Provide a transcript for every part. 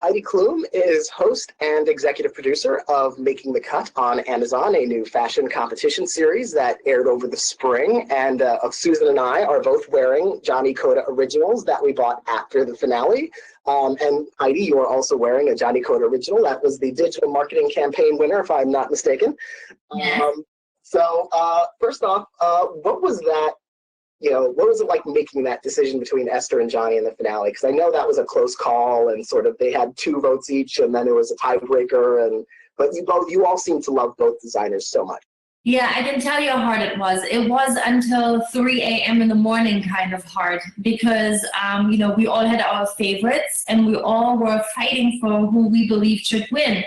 Heidi Klum is host and executive producer of Making the Cut on Amazon, a new fashion competition series that aired over the spring. And Susan and I are both wearing Johnny Coda originals that we bought after the finale. And Heidi, you are also wearing a Johnny Coda original. That was the digital marketing campaign winner, if I'm not mistaken. Yes. So first off, what was that? What was it like making that decision between Esther and Johnny in the finale? Because I know that was a close call, and sort of they had 2 votes each, and then there was a tiebreaker. But you all seem to love both designers so much. Yeah, I can tell you how hard it was. It was until 3 a.m. in the morning kind of hard because, we all had our favorites and we all were fighting for who we believed should win.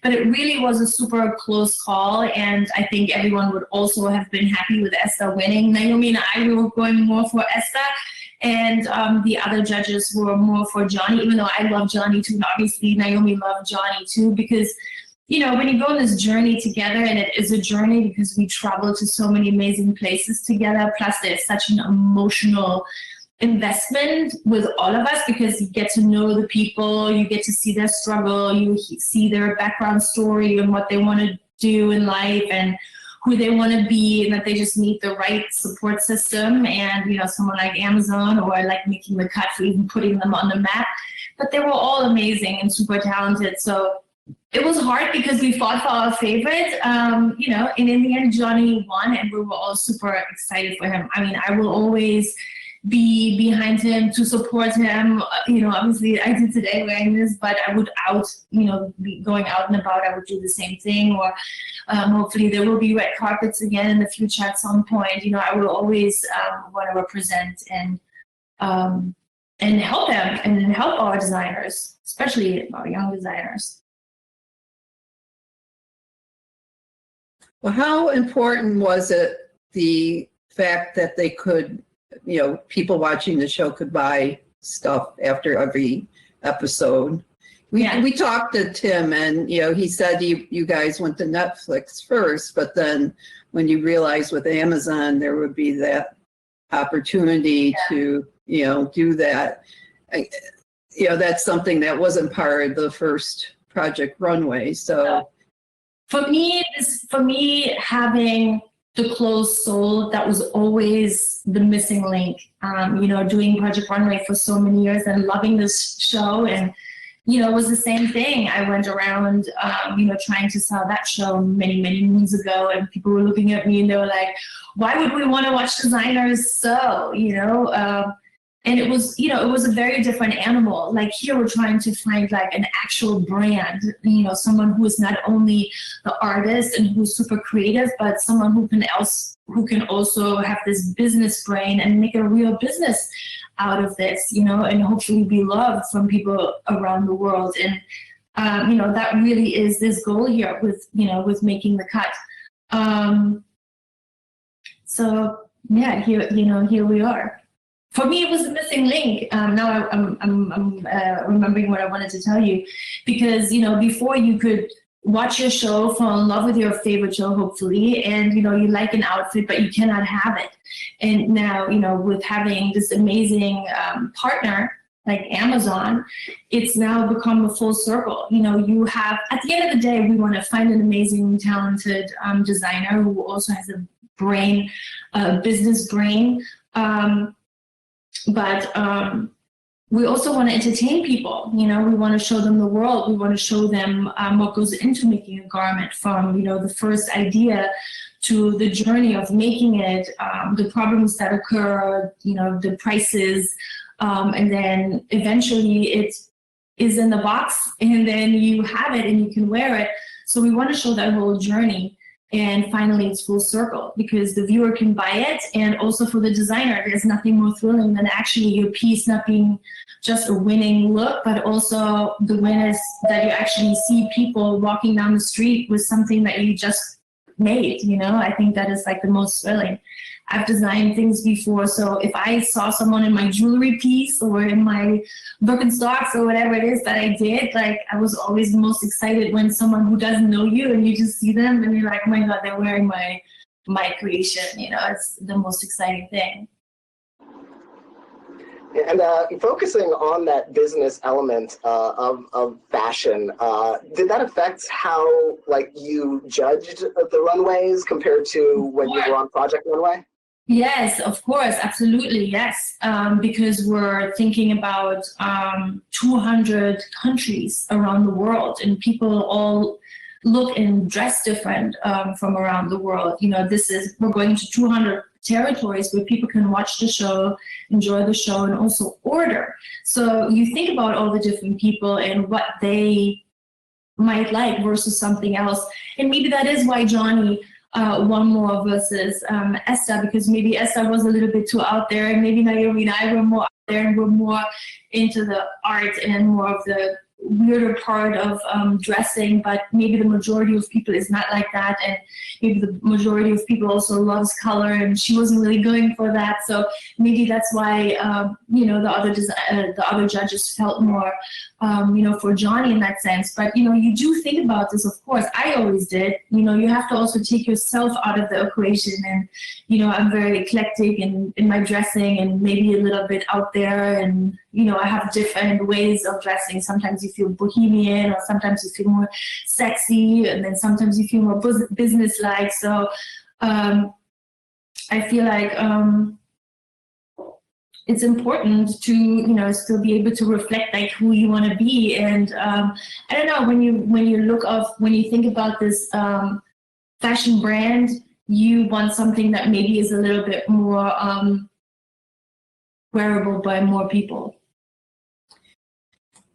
But it really was a super close call, and I think everyone would also have been happy with Esther winning. Naomi and I, we were going more for Esther, and the other judges were more for Johnny, even though I love Johnny too, and obviously Naomi loved Johnny too, because when you go on this journey together, and it is a journey because we travel to so many amazing places together, plus there's such an emotional investment with all of us because you get to know the people, you get to see their struggle, you see their background story and what they want to do in life and who they want to be, and that they just need the right support system and someone like Amazon or like Making the Cut for even putting them on the map. But they were all amazing and super talented, so it was hard because we fought for our favorite, and in the end Johnny won and we were all super excited for him. I mean, I will always be behind him to support him. Obviously I did today wearing this, but I would be going out and about, I would do the same thing, or hopefully there will be red carpets again in the future at some point. I will always want to represent and help them and help our designers, especially our young designers. Well, how important was it, the fact that they could, people watching the show could buy stuff after every episode? We talked to Tim, and he said you guys went to Netflix first, but then when you realized with Amazon there would be that opportunity to do that, that's something that wasn't part of the first Project Runway. So for me, having the closed soul, that was always the missing link. Doing Project Runway for so many years and loving this show, and it was the same thing. I went around, trying to sell that show many, many moons ago, and people were looking at me and they were like, "Why would we want to watch designers sew?" And it was, it was a very different animal. Like here, we're trying to find like an actual brand, someone who is not only the artist and who's super creative, but someone who can also have this business brain and make a real business out of this, and hopefully be loved from people around the world. And, that really is this goal here with Making the Cut. Here we are. For me, it was the missing link. Now I'm remembering what I wanted to tell you, because before you could watch your show, fall in love with your favorite show, hopefully, and you like an outfit, but you cannot have it. And now with having this amazing partner like Amazon, it's now become a full circle. You have, at the end of the day, we want to find an amazing, talented designer who also has a brain, business brain. But we also want to entertain people. We want to show them the world. We want to show them what goes into making a garment, from the first idea to the journey of making it, the problems that occur, the prices, and then eventually it is in the box, and then you have it and you can wear it. So we want to show that whole journey. And finally, it's full circle because the viewer can buy it. And also for the designer, there's nothing more thrilling than actually your piece not being just a winning look, but also the win is that you actually see people walking down the street with something that you just made. I think that is like the most thrilling. I've designed things before, so if I saw someone in my jewelry piece or in my Birkenstocks or whatever it is that I did, like I was always the most excited when someone who doesn't know you and you just see them and you're like, oh my God, they're wearing my creation. It's the most exciting thing. And focusing on that business element of fashion, did that affect how you judged the runways compared to when you were on Project Runway? Yes, of course, absolutely, yes. Because we're thinking about 200 countries around the world, and people all look and dress different from around the world. We're going to 200 territories where people can watch the show, enjoy the show, and also order. So you think about all the different people and what they might like versus something else. And maybe that is why Johnny won more versus Esther, because maybe Esther was a little bit too out there, and maybe Naomi and I were more out there and we're more into the art and more of the weirder part of dressing, but maybe the majority of people is not like that, and maybe the majority of people also loves color, and she wasn't really going for that. So maybe that's why the other judges felt more for Johnny in that sense. But you do think about this, of course. I always did. You have to also take yourself out of the equation, and I'm very eclectic in my dressing, and maybe a little bit out there, and I have different ways of dressing. Sometimes you feel bohemian, or sometimes you feel more sexy, and then sometimes you feel more business-like. So I feel like it's important to still be able to reflect who you want to be. And I don't know, when you think about this fashion brand, you want something that maybe is a little bit more wearable by more people.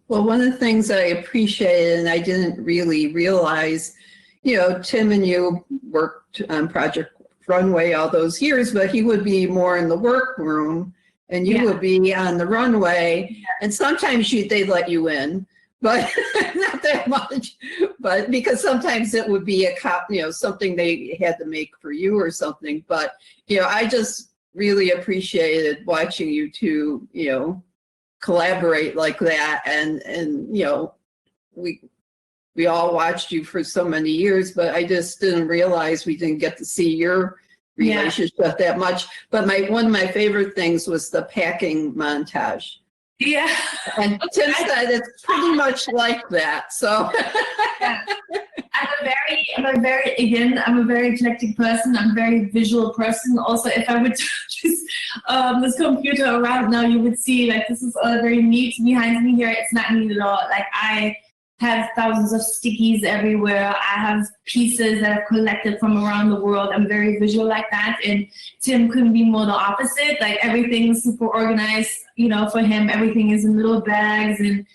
Well, one of the things I appreciated, and I didn't really realize, Tim and you worked on Project Runway all those years, but he would be more in the workroom and you would be on the runway. Yeah. And sometimes they'd let you in, but not that much. But because sometimes it would be something they had to make for you or something. But, I just really appreciated watching you two, collaborate like that, and we all watched you for so many years, but I just didn't realize we didn't get to see your relationship that much. But one of my favorite things was the packing montage. Yeah. And Tim said it's pretty much like that. So yeah. I'm a very eclectic person. I'm a very visual person. Also, if I would just this computer around now, you would see this is all very neat behind me here. It's not neat at all. I have thousands of stickies everywhere. I have pieces that I've collected from around the world. I'm very visual like that. And Tim couldn't be more the opposite. Everything's super organized, for him. Everything is in little bags. And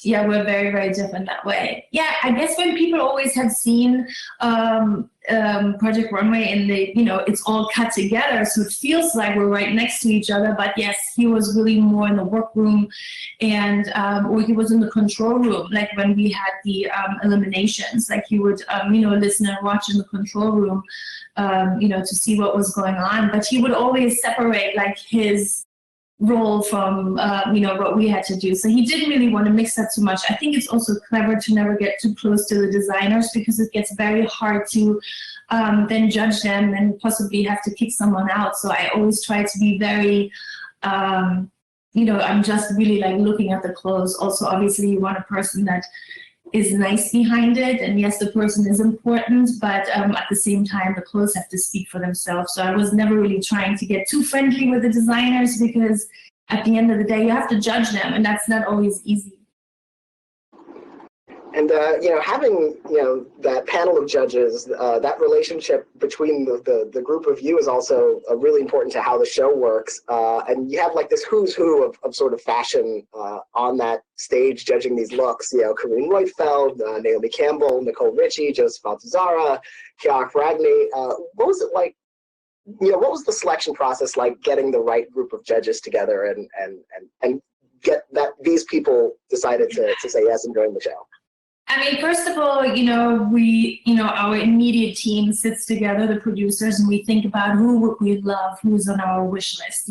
we're very, very different that way. Yeah, I guess when people always have seen Project Runway and it's all cut together, so it feels like we're right next to each other. But yes, he was really more in the workroom, and or he was in the control room, when we had the eliminations. He would listen and watch in the control room, to see what was going on. But he would always separate his role from what we had to do. So he didn't really want to mix that too much. I think it's also clever to never get too close to the designers, because it gets very hard to then judge them and possibly have to kick someone out. So I always try to be very I'm just really looking at the clothes. Also, obviously you want a person that is nice behind it, and yes, the person is important, but at the same time the clothes have to speak for themselves. So I was never really trying to get too friendly with the designers, because at the end of the day you have to judge them, and that's not always easy. And having that panel of judges, that relationship between the group of you is also really important to how the show works. And you have this who's who of sort of fashion on that stage judging these looks. Karine Roitfeld, Naomi Campbell, Nicole Richie, Joseph Altuzarra, Kiara Ferragni. What was it like? What was the selection process like, getting the right group of judges together and get that these people decided to say yes and join the show? I mean, first of all, we, our immediate team sits together, the producers, and we think about who would we love, who's on our wish list,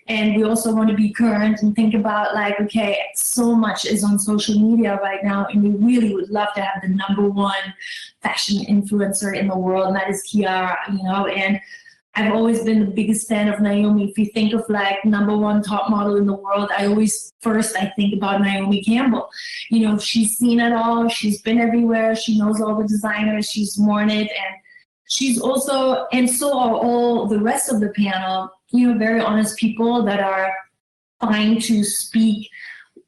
and we also want to be current and think about okay, so much is on social media right now, and we really would love to have the #1 fashion influencer in the world, and that is Kiara, and I've always been the biggest fan of Naomi. If you think of like #1 top model in the world, I think about Naomi Campbell. You know, she's seen it all. She's been everywhere. She knows all the designers. She's worn it. And she's also, and so are all the rest of the panel, you know, very honest people that are fine to speak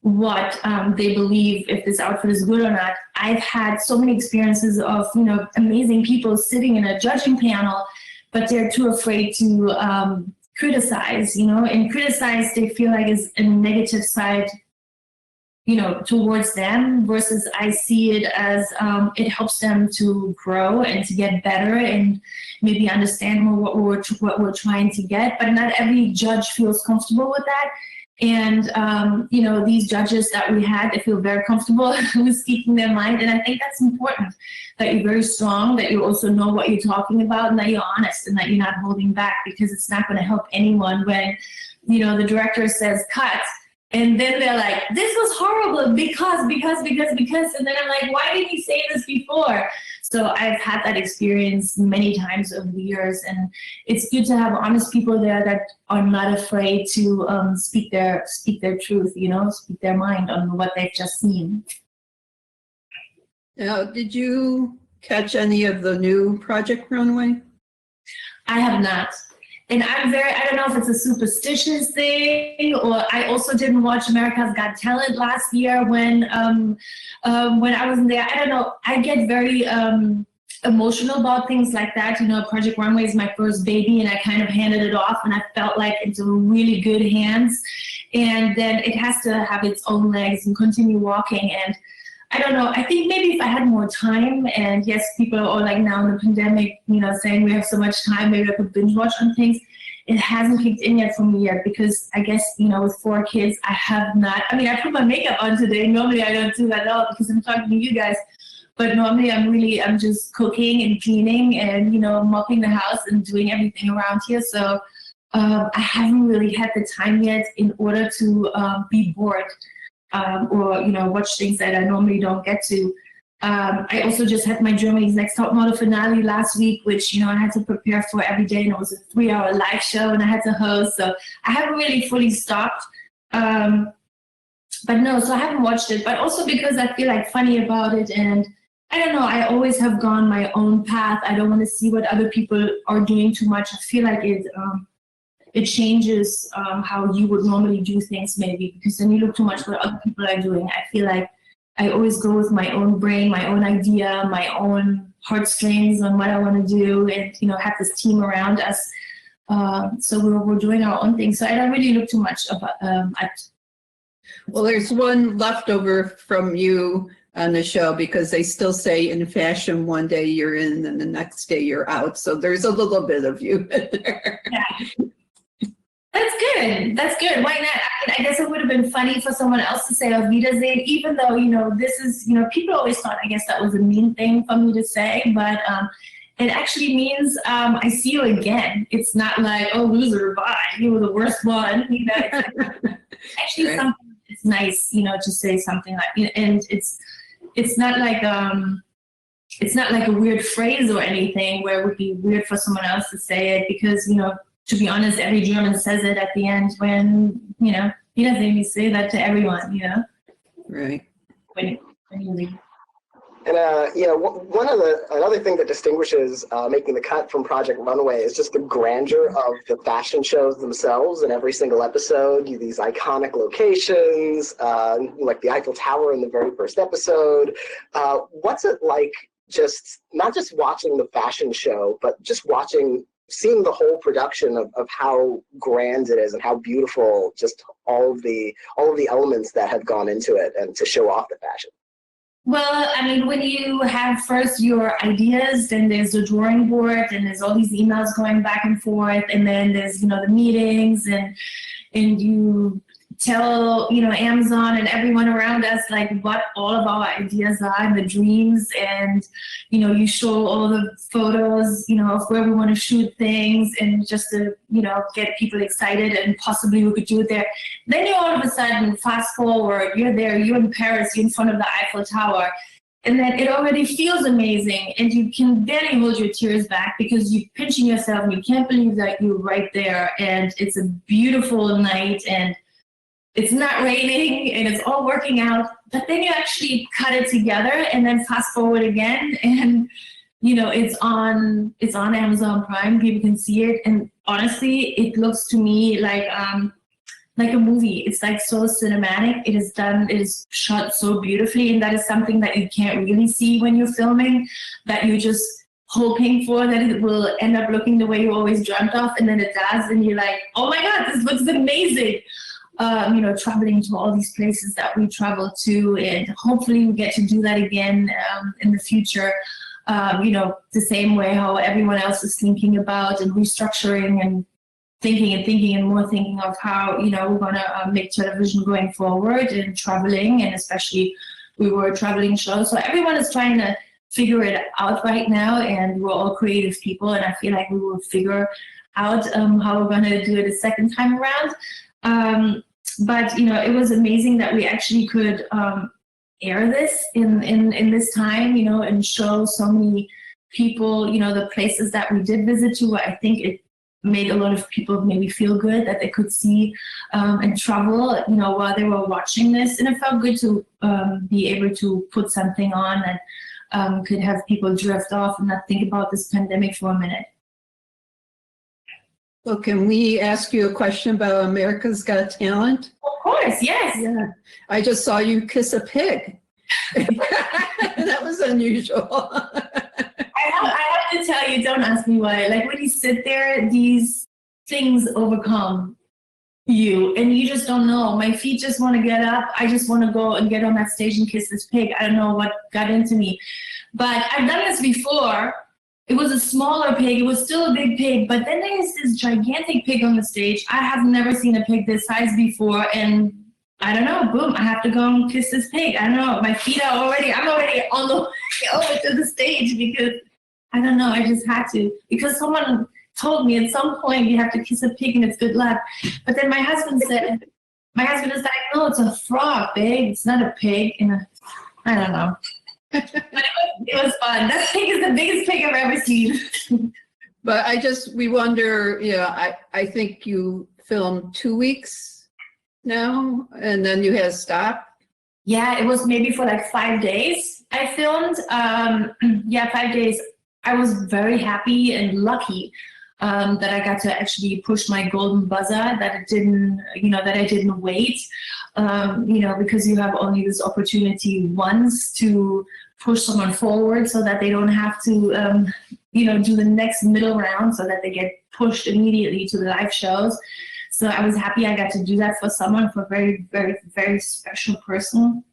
what they believe, if this outfit is good or not. I've had so many experiences of, you know, amazing people sitting in a judging panel, but they're too afraid to criticize, you know, and criticize they feel like is a negative side, you know, towards them, versus I see it as it helps them to grow and to get better and maybe understand more what we're trying to get. But not every judge feels comfortable with that. And, you know, these judges that we had, they feel very comfortable with speaking their mind. And I think that's important, that you're very strong, that you also know what you're talking about, and that you're honest and that you're not holding back, because it's not going to help anyone when, you know, the director says cut. And then they're like, this was horrible because. And then I'm like, why didn't you say this before? So I've had that experience many times over the years, and it's good to have honest people there that are not afraid to speak their truth, you know, speak their mind on what they've just seen. Now, did you catch any of the new Project Runway? I have not. And I don't know if it's a superstitious thing, or I also didn't watch America's Got Talent last year when I was there. I don't know. I get very emotional about things like that. You know, Project Runway is my first baby, and I kind of handed it off, and I felt like it's in really good hands. And then it has to have its own legs and continue walking. And I don't know, I think maybe if I had more time, and yes, people are all like now in the pandemic, you know, saying we have so much time, maybe I could binge watch on things. It hasn't kicked in yet for me yet, because I guess, you know, with 4 kids, I have not, I mean, I put my makeup on today. Normally I don't do that at all because I'm talking to you guys. But normally I'm just cooking and cleaning and, you know, mopping the house and doing everything around here. So I haven't really had the time yet in order to be bored. Or, you know, watch things that I normally don't get to. I also just had my Germany's Next Top Model finale last week, which, you know, I had to prepare for every day, and it was a 3-hour live show, and I had to host, so I haven't really fully stopped. But no, so I haven't watched it, but also because I feel like funny about it, and I don't know, I always have gone my own path. I don't want to see what other people are doing too much. I feel like it changes how you would normally do things, maybe, because then you look too much what other people are doing. I feel like I always go with my own brain, my own idea, my own heartstrings on what I want to do, and, you know, have this team around us. So we're doing our own thing. So I don't really look too much about Well, there's one leftover from you on the show, because they still say in fashion one day you're in and the next day you're out. So there's a little bit of you there. Yeah. That's good. That's good. Why not? I mean, I guess it would have been funny for someone else to say Auf Wiedersehen, even though, you know, this is, you know, people always thought, I guess that was a mean thing for me to say, but it actually means I see you again. It's not like, oh, loser, bye, you were the worst one. You know, it's actually right. Something, it's nice, you know, to say something like, and it's not like a weird phrase or anything where it would be weird for someone else to say it, because, you know, to be honest, every German says it at the end when, you know, he doesn't even say that to everyone, you know? Right. When you leave. And, you know, another thing that distinguishes Making the Cut from Project Runway is just the grandeur of the fashion shows themselves in every single episode. These iconic locations, like the Eiffel Tower in the very first episode. What's it like, just not just watching the fashion show, but just seeing the whole production of how grand it is and how beautiful just all of the elements that have gone into it and to show off the fashion? Well, I mean, when you have first your ideas, then there's the drawing board, and there's all these emails going back and forth, and then there's, you know, the meetings, and you tell, you know, Amazon and everyone around us, like, what all of our ideas are and the dreams, and, you know, you show all the photos, you know, of where we want to shoot things, and just to, you know, get people excited, and possibly we could do it there. Then you all of a sudden fast forward, you're there, you're in Paris, you're in front of the Eiffel Tower, and then it already feels amazing, and you can barely hold your tears back because you're pinching yourself and you can't believe that you're right there, and it's a beautiful night and it's not raining and it's all working out. But then you actually cut it together and then fast forward again, and it's on Amazon Prime. People can see it, and honestly, it looks to me like a movie. It's like so cinematic. It is shot so beautifully, and that is something that you can't really see when you're filming, that you're just hoping for that it will end up looking the way you always dreamt of, and then it does, and you're like, oh my God, this looks amazing. Traveling to all these places that we travel to, and hopefully we get to do that again in the future. The same way how everyone else is thinking about and restructuring and thinking and more thinking of how, we're going to make television going forward, and traveling, and especially we were a traveling show. So everyone is trying to figure it out right now, and we're all creative people, and I feel like we will figure out how we're going to do it a second time around. But it was amazing that we actually could air this in this time, and show so many people, the places that we did visit to. I think it made a lot of people maybe feel good that they could see and travel, while they were watching this. And it felt good to be able to put something on that could have people drift off and not think about this pandemic for a minute. Well, can we ask you a question about America's Got Talent? Of course, yes. Yeah. I just saw you kiss a pig. That was unusual. I have to tell you, don't ask me why. Like when you sit there, these things overcome you, and you just don't know. My feet just want to get up. I just want to go and get on that stage and kiss this pig. I don't know what got into me. But I've done this before. It was a smaller pig. It was still a big pig. But then there's this gigantic pig on the stage. I have never seen a pig this size before. And I don't know, boom, I have to go and kiss this pig. I don't know, my feet are I'm already on the way over to the stage because, I don't know, I just had to. Because someone told me at some point you have to kiss a pig and it's good luck. But then my husband is like, no, it's a frog, babe. It's not a pig. And I don't know. But it was fun. That pig is the biggest pig I've ever seen. But we wonder, I think you filmed 2 weeks now, and then you had stopped. Yeah, it was maybe for like 5 days I filmed. 5 days. I was very happy and lucky that I got to actually push my golden buzzer, that I didn't wait. Because you have only this opportunity once to push someone forward so that they don't have to, do the next middle round, so that they get pushed immediately to the live shows. So I was happy I got to do that for someone, for a very, very, very special person.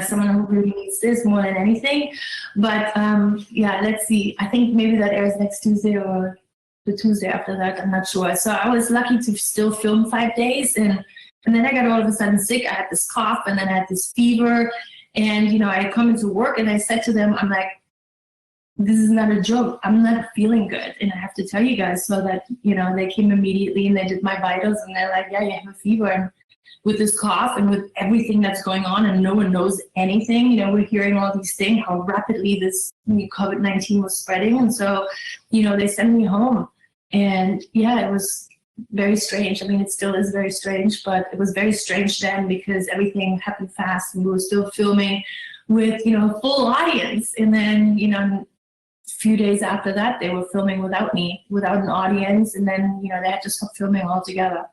Someone who really needs this more than anything. But let's see. I think maybe that airs next Tuesday or the Tuesday after that. I'm not sure. So I was lucky to still film 5 days, and then I got all of a sudden sick. I had this cough, and then I had this fever, and I had come into work, and I said to them, I'm like, this is not a joke. I'm not feeling good, and I have to tell you guys. So that they came immediately and they did my vitals, and they're like, yeah, you have a fever, and with this cough and with everything that's going on, and no one knows anything. We're hearing all these things, how rapidly this COVID-19 was spreading, and so they sent me home, and it was very strange. I mean, it still is very strange, but it was very strange then because everything happened fast, and we were still filming with a full audience, and then a few days after that they were filming without me, without an audience, and then they had to stop filming altogether.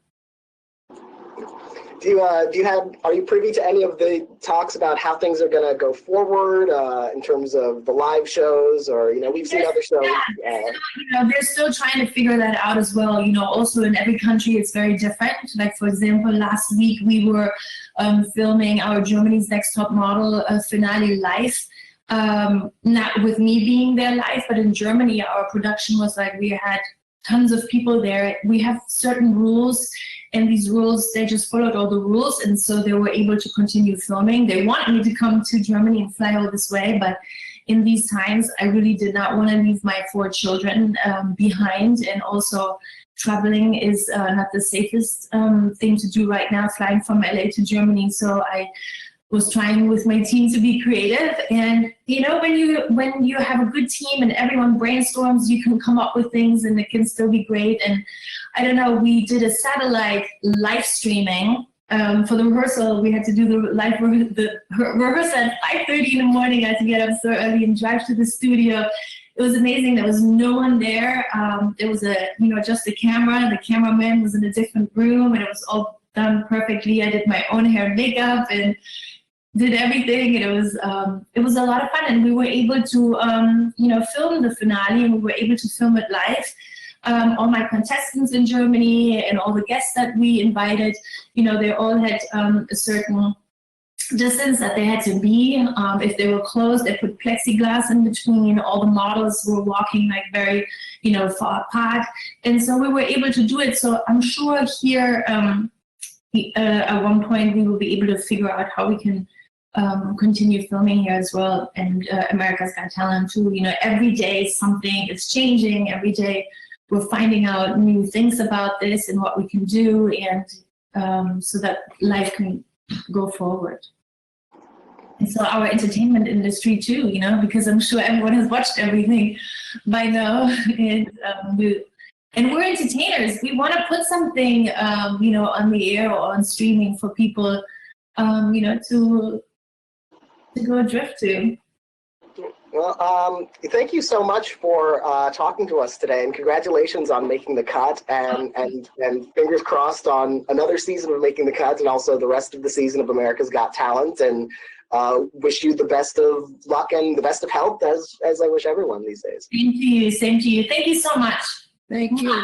Are you privy to any of the talks about how things are going to go forward in terms of the live shows, or we've seen other shows? They're still trying to figure that out as well. Also in every country it's very different. Like for example, last week we were filming our Germany's Next Top Model finale live. Not with me being there live, but in Germany our production was like, we had tons of people there. We have certain rules, and these rules, they just followed all the rules, and so they were able to continue filming. They wanted me to come to Germany and fly all this way, but in these times, I really did not want to leave my 4 children behind, and also traveling is not the safest thing to do right now, flying from LA to Germany. So I was trying with my team to be creative. And you know, when you have a good team and everyone brainstorms, you can come up with things and it can still be great. And I don't know, we did a satellite live streaming for the rehearsal. We had to do the rehearsal at 5:30 in the morning. I had to get up so early and drive to the studio. It was amazing. There was no one there. There was just the camera. The cameraman was in a different room, and it was all done perfectly. I did my own hair and makeup and did everything. And it was a lot of fun, and we were able to film the finale, and we were able to film it live. All my contestants in Germany and all the guests that we invited, they all had a certain distance that they had to be. If they were close, they put plexiglass in between. All the models were walking like very, far apart. And so we were able to do it. So I'm sure here at one point we will be able to figure out how we can continue filming here as well. And America's Got Talent too. Every day something is changing. Every day we're finding out new things about this and what we can do, and so that life can go forward. And so our entertainment industry too, because I'm sure everyone has watched everything by now, and we're entertainers. We want to put something, on the air or on streaming for people, to go adrift to. Well, thank you so much for talking to us today, and congratulations on making the cut, and fingers crossed on another season of Making the Cut, and also the rest of the season of America's Got Talent. And wish you the best of luck and the best of health, as I wish everyone these days. Same to you. Thank you so much. Thank you.